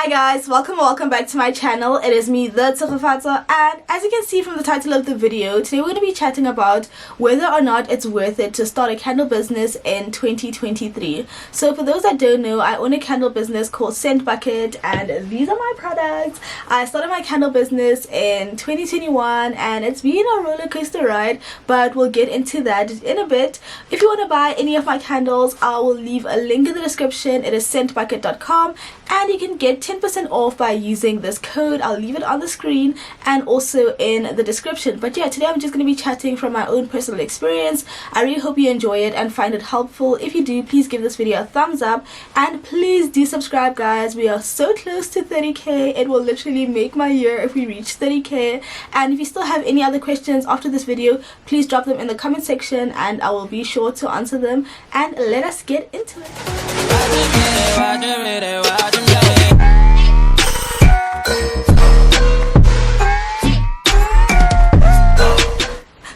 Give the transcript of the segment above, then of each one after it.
Hi guys, welcome back to my channel. It is me, the Tshegofatso, and as you can see from the title of the video, today we're going to be chatting about whether or not it's worth it to start a candle business in 2023. So for those that don't know, I own a candle business called Scent Bucket, and these are my products. I started my candle business in 2021 and it's been a roller coaster ride, but we'll get into that in a bit. If you want to buy any of my candles, I will leave a link in the description. It is scentbucket.com, and you can get 10% off by using this code. I'll leave it on the screen and also in the description. But yeah, today I'm just going to be chatting from my own personal experience. I really hope you enjoy it and find it helpful. If you do, please give this video a thumbs up and please do subscribe, guys. We are so close to 30k. It will literally make my year if we reach 30k. And if you still have any other questions after this video, please drop them in the comment section and I will be sure to answer them. And let us get into it.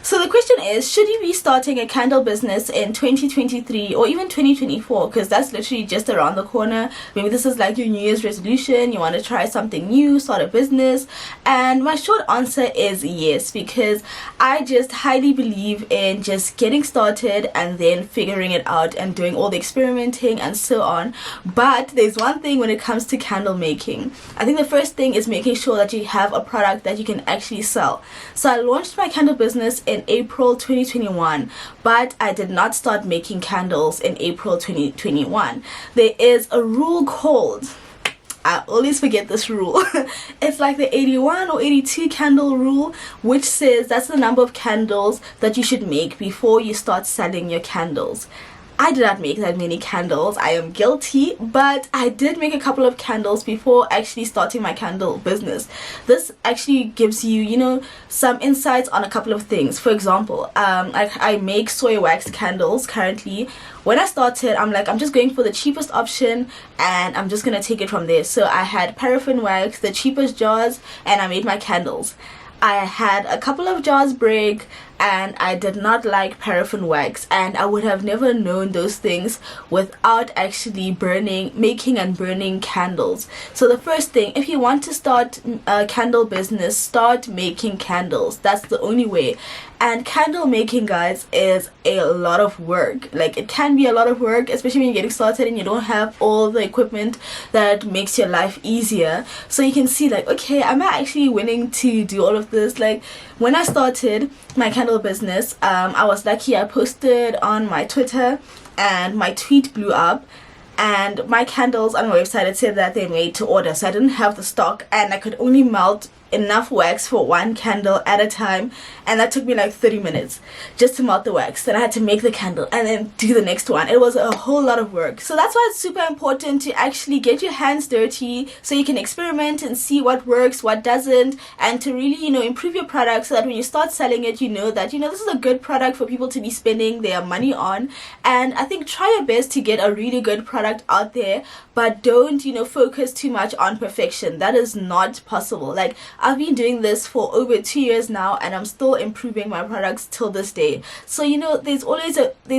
So the question is, should you be starting a candle business in 2023 or even 2024? Because that's literally just around the corner. Maybe this is like your New Year's resolution. You want to try something new, start a business. And my short answer is yes, because I just highly believe in just getting started and then figuring it out and doing all the experimenting and so on. But there's one thing when it comes to candle making. I think the first thing is making sure that you have a product that you can actually sell. So I launched my candle business in April 2021, but I did not start making candles in April 2021. There is a rule called, I always forget this rule. It's like the 81 or 82 candle rule, which says that's the number of candles that you should make before you start selling your candles. I did not make that many candles, I am guilty, but I did make a couple of candles before actually starting my candle business. This actually gives you, some insights on a couple of things. For example, I make soy wax candles currently. When I started, I'm just going for the cheapest option and I'm just gonna take it from there. So I had paraffin wax, the cheapest jars, and I made my candles. I had a couple of jars break and I did not like paraffin wax, and I would have never known those things without actually making and burning candles. So the first thing, if you want to start a candle business, start making candles. That's the only way. And candle making, guys, is a lot of work. Like, it can be a lot of work, especially when you're getting started and you don't have all the equipment that makes your life easier. So you can see, like, okay, am I actually willing to do all of this? Like, when I started my candle business, I was lucky. I posted on my Twitter and my tweet blew up, and my candles on my website, it said that they're made to order, so I didn't have the stock and I could only melt enough wax for one candle at a time, and that took me like 30 minutes just to melt the wax. Then I had to make the candle and then do the next one. It was a whole lot of work. So that's why it's super important to actually get your hands dirty so you can experiment and see what works, what doesn't, and to really improve your product so that when you start selling it, that this is a good product for people to be spending their money on. And I think try your best to get a really good product out there, but don't focus too much on perfection. That is not possible. Like, I've been doing this for over 2 years now and I'm still improving my products till this day. So there's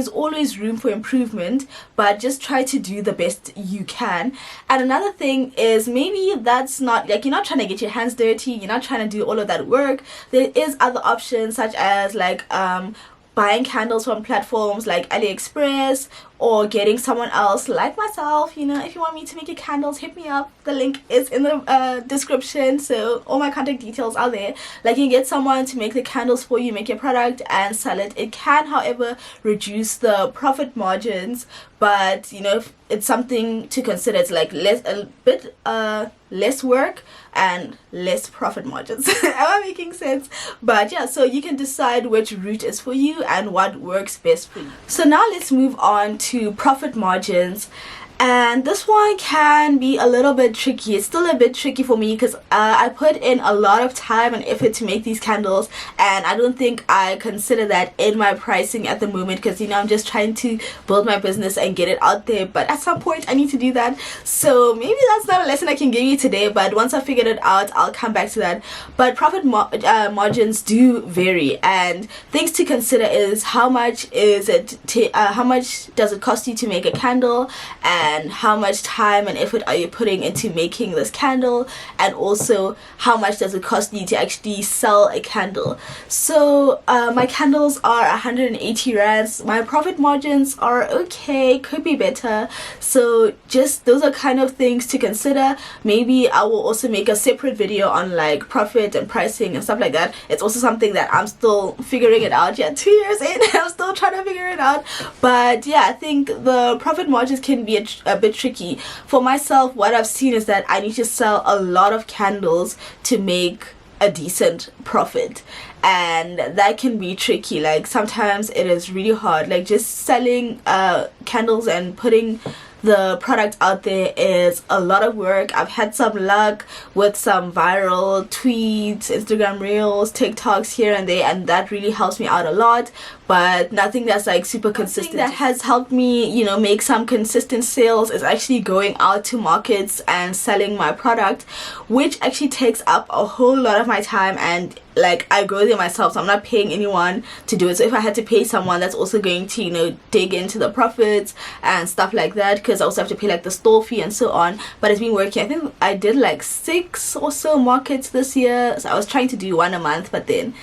always room for improvement, but just try to do the best you can. And another thing is, maybe that's not like, you're not trying to get your hands dirty, you're not trying to do all of that work. There is other options, such as like buying candles from platforms like AliExpress, or getting someone else like myself. If you want me to make your candles, hit me up. The link is in the description, so all my contact details are there. Like, you can get someone to make the candles for you, make your product and sell it. It can, however, reduce the profit margins, but it's something to consider. It's like a bit less work and less profit margins. Am I making sense? But yeah, so you can decide which route is for you and what works best for you. So now let's move on to profit margins. And this one can be a little bit tricky. It's still a bit tricky for me because I put in a lot of time and effort to make these candles, and I don't think I consider that in my pricing at the moment, because I'm just trying to build my business and get it out there. But at some point I need to do that, so maybe that's not a lesson I can give you today, but once I figured it out I'll come back to that. But profit margins do vary, and things to consider is how much does it cost you to make a candle, and and how much time and effort are you putting into making this candle, and also how much does it cost you to actually sell a candle. So my candles are 180 rands. My profit margins are okay, could be better. So just those are kind of things to consider. Maybe I will also make a separate video on like profit and pricing and stuff like that. It's also something that I'm still figuring it out. Yeah, 2 years in, I'm still trying to figure it out. But yeah, I think the profit margins can be a bit tricky. For myself, what I've seen is that I need to sell a lot of candles to make a decent profit, and that can be tricky. Like sometimes it is really hard. Like just selling candles and putting the product out there is a lot of work. I've had some luck with some viral tweets, Instagram reels, TikToks here and there, and that really helps me out a lot, but nothing that's like super consistent. That has helped me, you know, make some consistent sales is actually going out to markets and selling my product, which actually takes up a whole lot of my time, and like I go there myself, so I'm not paying anyone to do it. So if I had to pay someone, that's also going to, you know, dig into the profits and stuff like that, because I also have to pay like the store fee and so on. But it's been working. I think I did like 6 or so markets this year, so I was trying to do 1 a month, but then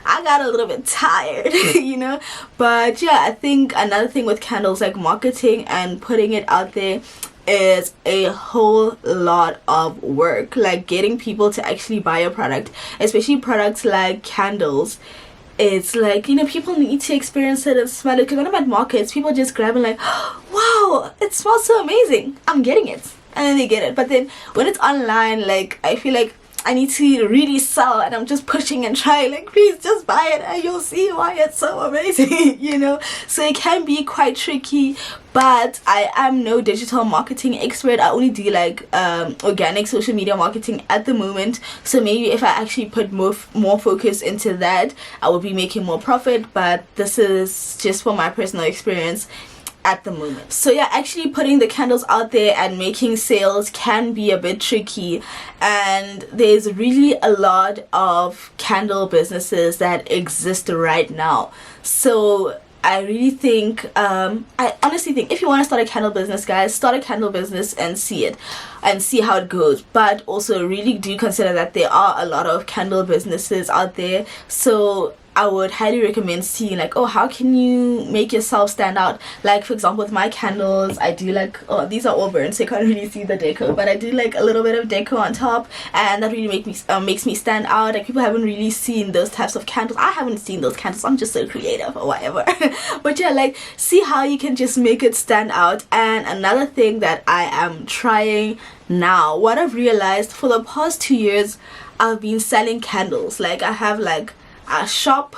I got a little bit tired, you know. But yeah, I think another thing with candles, like marketing and putting it out there, is a whole lot of work. Like getting people to actually buy a product, especially products like candles. It's like, you know, people need to experience it and smell it. Because when I'm at markets, people just grab and like, wow, it smells so amazing, I'm getting it, and then they get it. But then when it's online, like I feel like I need to really sell, and I'm just pushing and trying, like, please just buy it and you'll see why it's so amazing, you know. So it can be quite tricky, but I am no digital marketing expert. I only do like organic social media marketing at the moment. So maybe if I actually put more focus into that, I will be making more profit. But this is just from my personal experience at the moment. So yeah, actually putting the candles out there and making sales can be a bit tricky, and there's really a lot of candle businesses that exist right now. So I really think, I honestly think if you want to start a candle business, guys, start a candle business and see it and see how it goes. But also really do consider that there are a lot of candle businesses out there. So I would highly recommend seeing like, oh, how can you make yourself stand out? Like for example, with my candles, I do like, oh, these are all burnt, so you can't really see the deco, but I do like a little bit of deco on top, and that really makes me stand out. Like people haven't really seen those types of candles. I haven't seen those candles. I'm just so creative or whatever. But yeah, like see how you can just make it stand out. And another thing that I am trying now, what I've realized for the past 2 years, I've been selling candles. Like I have like a shop,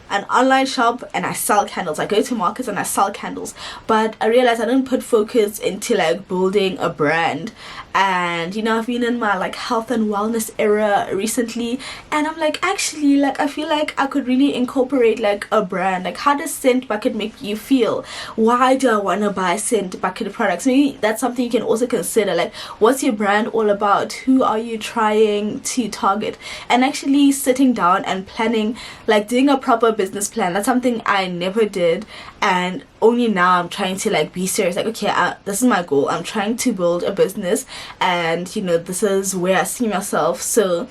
an online shop, and I sell candles. I go to markets and I sell candles, but I realized I didn't put focus into like building a brand. And you know, I've been in my like health and wellness era recently, and I'm like, actually, like I feel like I could really incorporate like a brand. Like how does Scent Bucket make you feel? Why do I want to buy Scent Bucket products? Maybe that's something you can also consider. Like what's your brand all about? Who are you trying to target? And actually sitting down and planning, like doing a proper business plan. That's something I never did, and only now I'm trying to like be serious. Like okay, this is my goal. I'm trying to build a business, and you know, this is where I see myself. So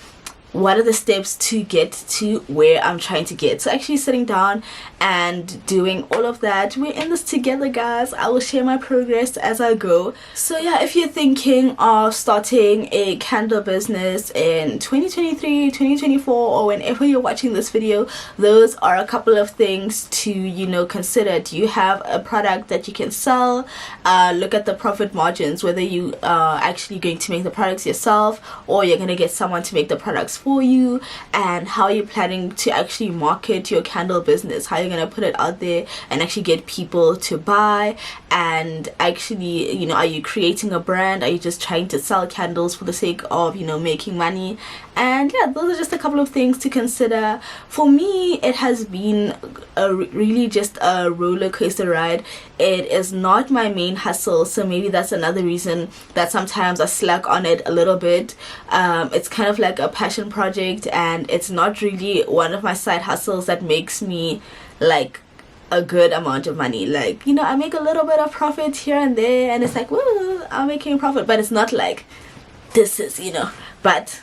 what are the steps to get to where I'm trying to get? So actually sitting down and doing all of that. We're in this together, guys. I will share my progress as I go. So yeah, if you're thinking of starting a candle business in 2023, 2024, or whenever you're watching this video, those are a couple of things to, you know, consider. Do you have a product that you can sell? Look at the profit margins, whether you are actually going to make the products yourself or you're going to get someone to make the products for you, and how you're planning to actually market your candle business, how you're going to put it out there and actually get people to buy. And actually, you know, are you creating a brand? Are you just trying to sell candles for the sake of, you know, making money? And yeah, those are just a couple of things to consider. For me, it has been really just a roller coaster ride. It is not my main hustle, so maybe that's another reason that sometimes I slack on it a little bit. It's kind of like a passion project, and it's not really one of my side hustles that makes me like a good amount of money. Like, you know, I make a little bit of profit here and there, and it's like, woo, I'm making profit, but it's not like this is, you know. But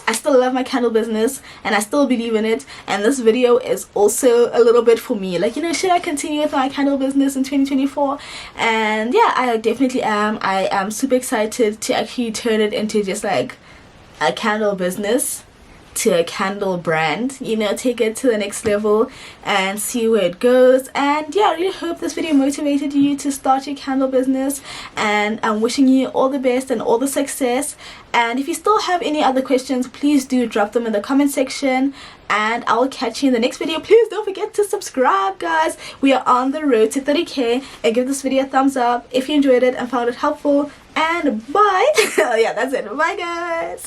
I still love my candle business and I still believe in it, and this video is also a little bit for me, like, you know, should I continue with my candle business in 2024? And yeah, I definitely am. I am super excited to actually turn it into just like a candle business, to a candle brand, you know, take it to the next level and see where it goes. And yeah, I really hope this video motivated you to start your candle business, and I'm wishing you all the best and all the success. And if you still have any other questions, please do drop them in the comment section, and I'll catch you in the next video. Please don't forget to subscribe, guys. We are on the road to 30k, and give this video a thumbs up if you enjoyed it and found it helpful. And bye. Yeah, that's it. Bye, guys.